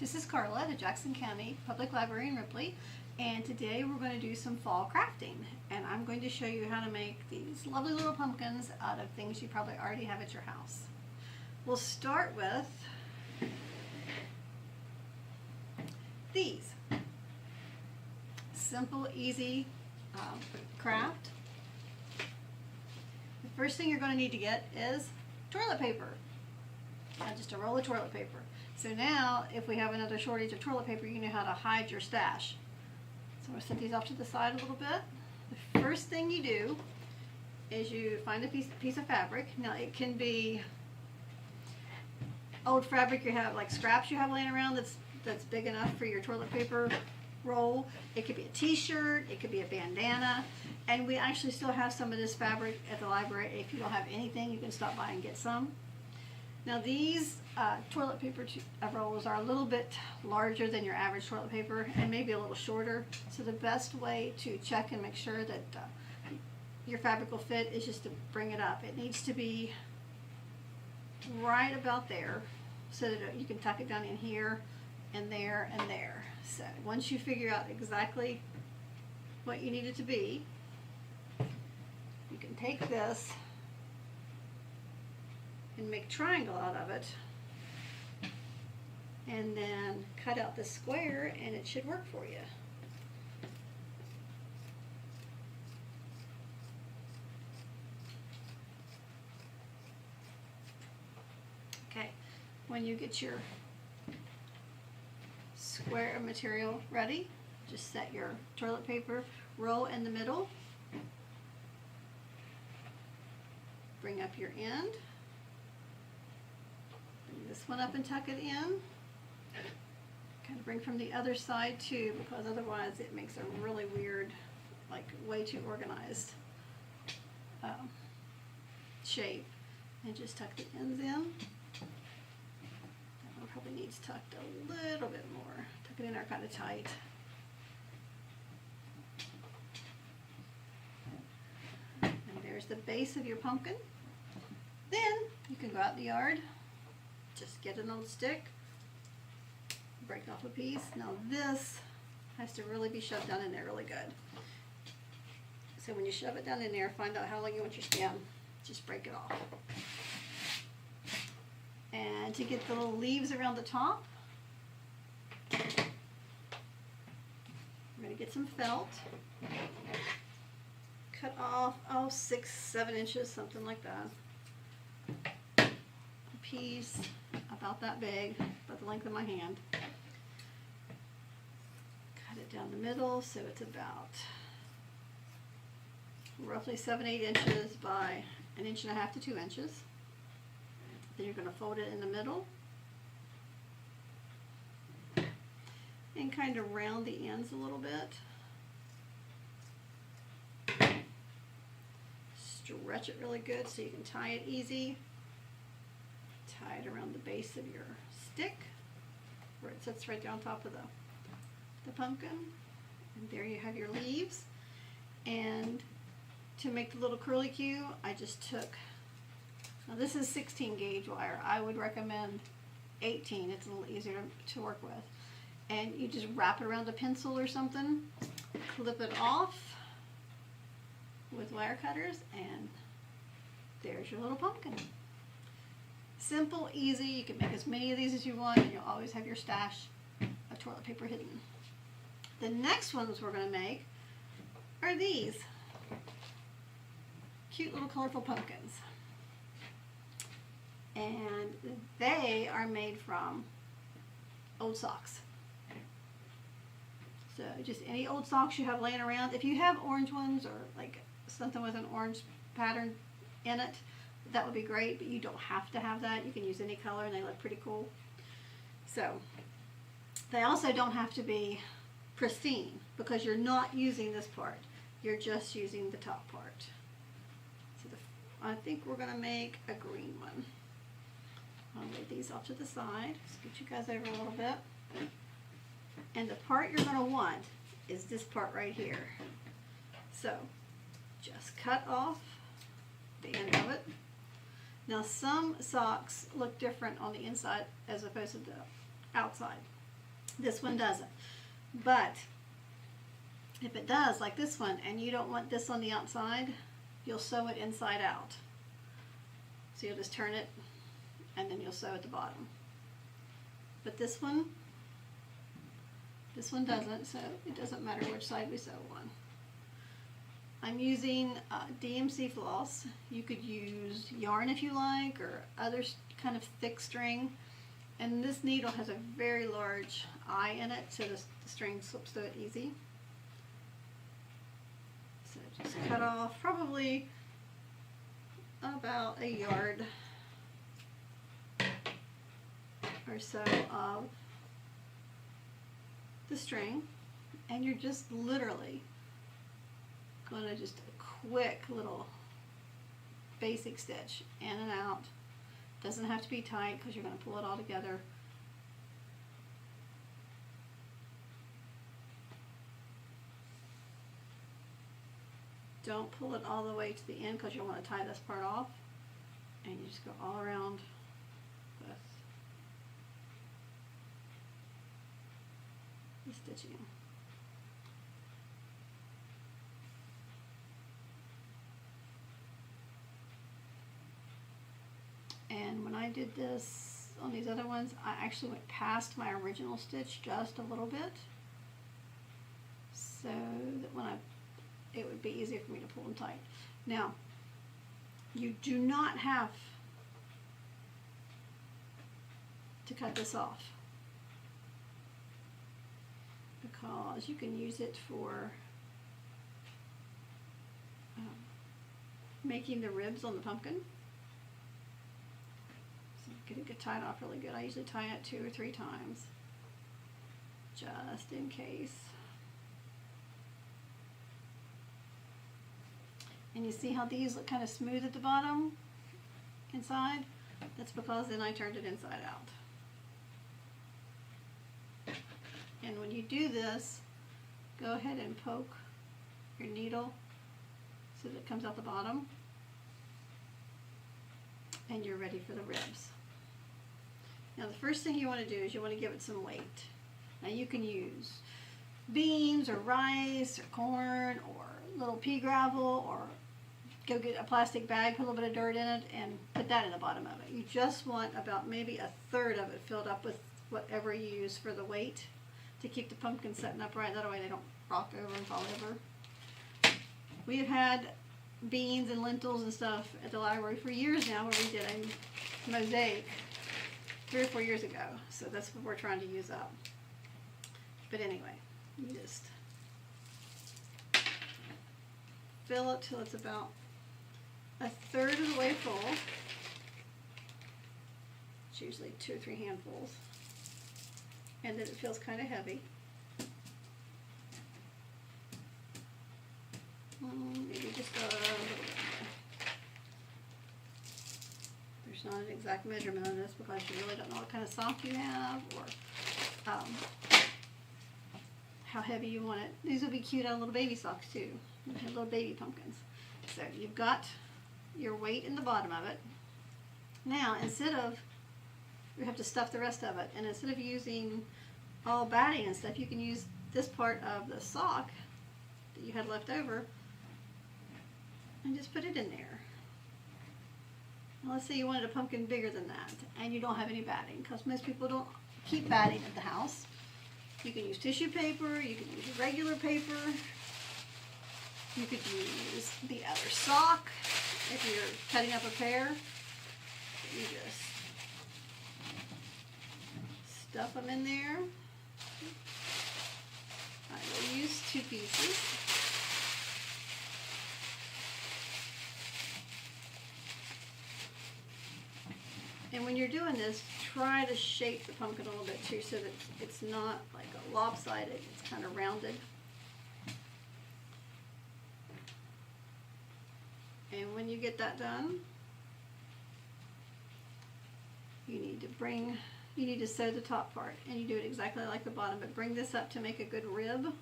This is Carla at the Jackson County Public Library in Ripley, and today we're going to do some fall crafting, and I'm going to show you how to make these lovely little pumpkins out of things you probably already have at your house. We'll start with these. Simple, easy craft. The first thing you're going to need to get is toilet paper. Just a roll of toilet paper. So now, if we have another shortage of toilet paper, you know how to hide your stash. So I'm going to set these off to the side a little bit. The first thing you do is you find a piece of fabric. Now it can be old fabric you have, like scraps you have laying around that's big enough for your toilet paper roll. It could be a t-shirt, it could be a bandana, and we actually still have some of this fabric at the library. If you don't have anything, you can stop by and get some. Now these toilet paper rolls are a little bit larger than your average toilet paper and maybe a little shorter. So the best way to check and make sure that your fabric will fit is just to bring it up. It needs to be right about there so that you can tuck it down in here and there and there. So once you figure out exactly what you need it to be, you can take this and make a triangle out of it, and then cut out the square, and it should work for you. Okay, when you get your square of material ready, just set your toilet paper roll in the middle, bring up your end, this one up and tuck it in. Kind of bring from the other side too, because otherwise it makes a really weird, like way too organized shape. And just tuck the ends in. That one probably needs tucked a little bit more. Tuck it in there kind of tight. And there's the base of your pumpkin. Then you can go out in the yard. Just get an old stick, break off a piece. Now this has to really be shoved down in there really good. So when you shove it down in there, find out how long you want your stem. Just break it off. And to get the little leaves around the top, we're going to get some felt. Cut off, 6-7 inches, something like that. A piece about that big, about the length of my hand. Cut it down the middle so it's about roughly 7-8 inches by 1.5 inches to 2 inches. Then you're going to fold it in the middle and kind of round the ends a little bit. Stretch it really good so you can tie it easy. Tie it around the base of your stick where it sits right down top of the pumpkin, and there you have your leaves. And to make the little curly Q, I just took, now this is 16 gauge wire. I would recommend 18. It's a little easier to work with. And you just wrap it around a pencil or something, clip it off with wire cutters, and there's your little pumpkin. Simple, easy. You can make as many of these as you want, and you'll always have your stash of toilet paper hidden. The next ones we're going to make are these cute little colorful pumpkins. And they are made from old socks. So just any old socks you have laying around. If you have orange ones or like something with an orange pattern in it, that would be great, but you don't have to have that. You can use any color and they look pretty cool. So they also don't have to be pristine because you're not using this part. You're just using the top part. So I think we're going to make a green one. I'll lay these off to the side. Scoot you guys over a little bit. And the part you're going to want is this part right here. So just cut off the end of it. Now some socks look different on the inside as opposed to the outside. This one doesn't. But if it does, like this one, and you don't want this on the outside, you'll sew it inside out. So you'll just turn it and then you'll sew at the bottom. But this one doesn't, so it doesn't matter which side we sew on. I'm using DMC floss. You could use yarn if you like, or other kind of thick string. And this needle has a very large eye in it, so the string slips through it easy. So just cut off probably about a yard or so of the string, and you're just literally going to just a quick little basic stitch in and out. Doesn't have to be tight because you're going to pull it all together. Don't pull it all the way to the end because you'll want to tie this part off, and you just go all around the stitching. And when I did this on these other ones, I actually went past my original stitch just a little bit, so that when it would be easier for me to pull them tight. Now, you do not have to cut this off, because you can use it for making the ribs on the pumpkin. So get it tied off really good. I usually tie it 2 or 3 times, just in case. And you see how these look kind of smooth at the bottom, inside? That's because then I turned it inside out. And when you do this, go ahead and poke your needle so that it comes out the bottom, and you're ready for the ribs. Now the first thing you want to do is you want to give it some weight. Now you can use beans or rice or corn or little pea gravel, or go get a plastic bag, put a little bit of dirt in it, and put that in the bottom of it. You just want about maybe 1/3 of it filled up with whatever you use for the weight to keep the pumpkin setting up right. That way they don't rock over and fall over. We have had beans and lentils and stuff at the library for years now, where we did a mosaic 3 or 4 years ago. So that's what we're trying to use up. But anyway, you just fill it till it's about 1/3 of the way full. It's usually 2 or 3 handfuls. And then it feels kind of heavy. Maybe just a little bit more. There's not an exact measurement on this because you really don't know what kind of sock you have, or how heavy you want it. These would be cute on little baby socks too. You have little baby pumpkins. So you've got your weight in the bottom of it. Now, you have to stuff the rest of it, and instead of using all batting and stuff, you can use this part of the sock that you had left over and just put it in there. Now let's say you wanted a pumpkin bigger than that and you don't have any batting, because most people don't keep batting at the house. You can use tissue paper, you can use regular paper, you could use the other sock if you're cutting up a pair. You just stuff them in there. I will use 2 pieces. And when you're doing this, try to shape the pumpkin a little bit too, so that it's not like a lopsided, it's kind of rounded. And when you get that done, you need to sew the top part, and you do it exactly like the bottom, but bring this up to make a good rib,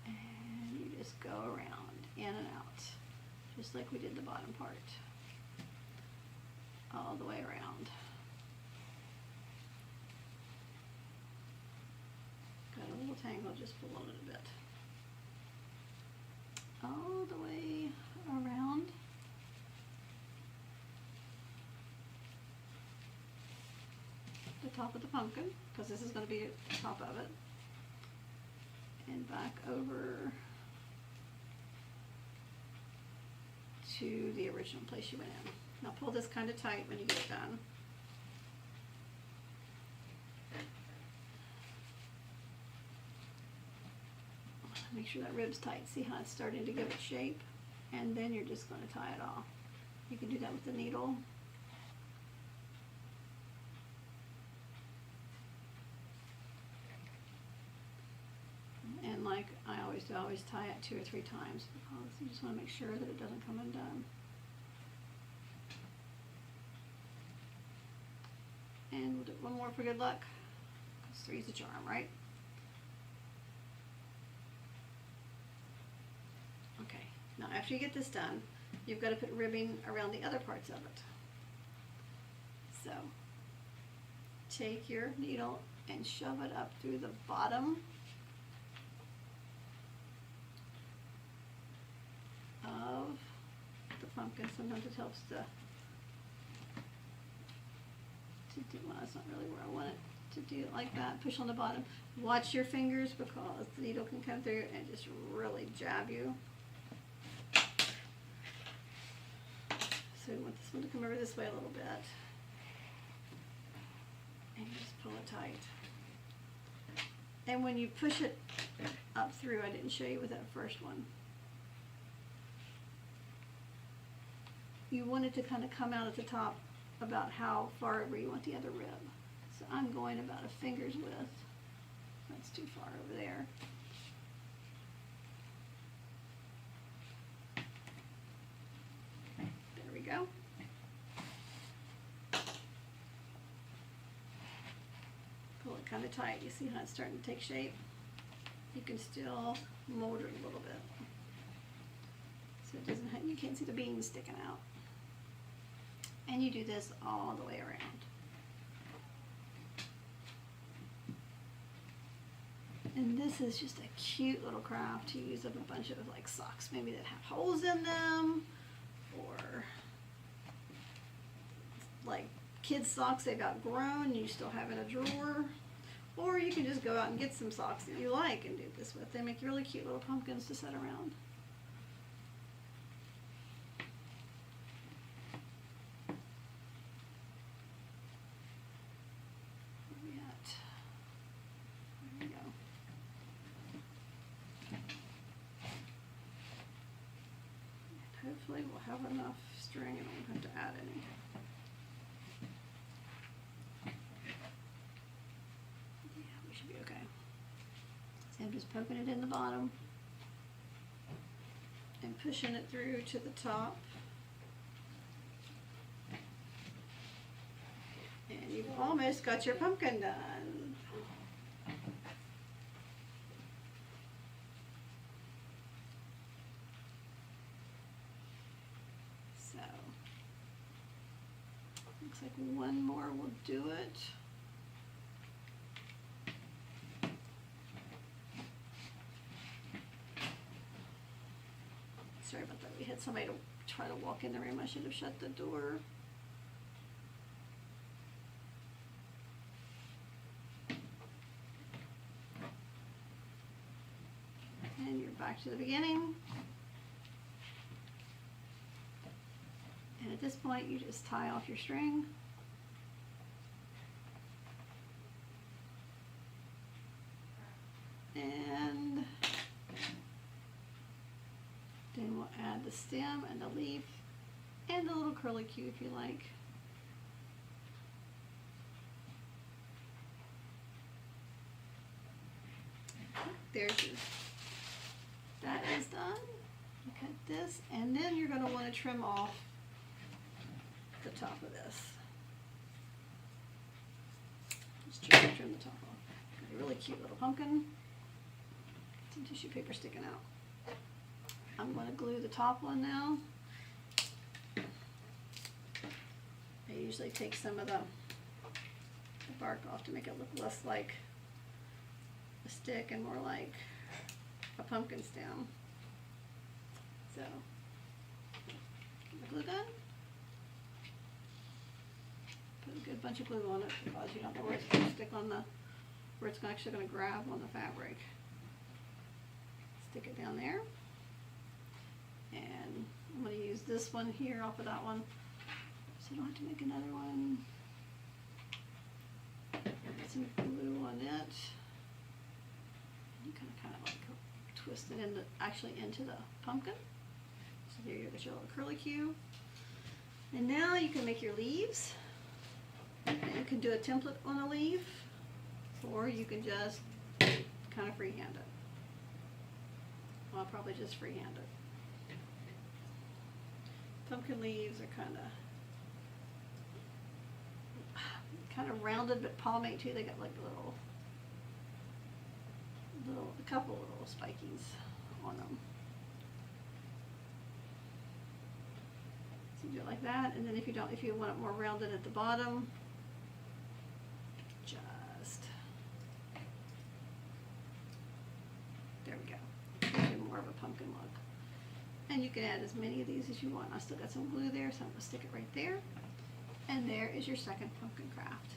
and you just go around, in and out, just like we did the bottom part, all the way around. I'll just pull on it a bit. All the way around. The top of the pumpkin, because this is going to be the top of it. And back over to the original place you went in. Now pull this kind of tight when you get done. Make sure that rib's tight. See how it's starting to give it shape? And then you're just going to tie it off. You can do that with the needle. And like I always do, I always tie it 2 or 3 times because you just want to make sure that it doesn't come undone. And we'll do one more for good luck, because 3's a charm, right? Okay, now after you get this done, you've got to put ribbing around the other parts of it. So, take your needle and shove it up through the bottom of the pumpkin. Sometimes it helps to do, well, that's not really where I want it, to do it like that. Push on the bottom. Watch your fingers because the needle can come through and just really jab you. So we want this one to come over this way a little bit. And you just pull it tight. And when you push it up through, I didn't show you with that first one, you want it to kind of come out at the top about how far over you want the other rib. So I'm going about a finger's width. That's too far over there. There we go. Pull it kind of tight. You see how it's starting to take shape? You can still mold it a little bit, so it doesn't have, you can't see the beans sticking out. And you do this all the way around. And this is just a cute little craft to use up a bunch of like socks maybe that have holes in them, or like kids' socks they've outgrown and you still have in a drawer. Or you can just go out and get some socks that you like and do this with. They make really cute little pumpkins to set around. Hopefully we'll have enough string and I won't have to add any. Yeah, we should be okay. So I'm just poking it in the bottom and pushing it through to the top. And you've almost got your pumpkin done. Looks like one more will do it. Sorry about that. We had somebody to try to walk in the room. I should have shut the door. And you're back to the beginning. And at this point, you just tie off your string. And then we'll add the stem and the leaf and the little curly Q if you like. There's your, that is done. You cut this, and then you're going to want to trim off the top of this. Just trim the top off. Got a really cute little pumpkin. Some tissue paper sticking out. I'm going to glue the top one now. I usually take some of the bark off to make it look less like a stick and more like a pumpkin stem. So, get the glue gun. Put a good bunch of glue on it because you don't know where it's going to stick on the, where it's actually going to grab on the fabric. Stick it down there. And I'm going to use this one here off of that one, so I don't have to make another one. Get some glue on it. You kind of like twist it into, actually into the pumpkin. So there you get your little curly cue. And now you can make your leaves. And you can do a template on a leaf, or you can just kind of freehand it. Well, I'll probably just freehand it. Pumpkin leaves are kind of rounded but palmate too. They got like a couple little spikies on them. So you do it like that, and then if you want it more rounded at the bottom, just there we go. Gives you more of a pumpkin look. And you can add as many of these as you want. I still got some glue there, so I'm going to stick it right there. And there is your second pumpkin craft.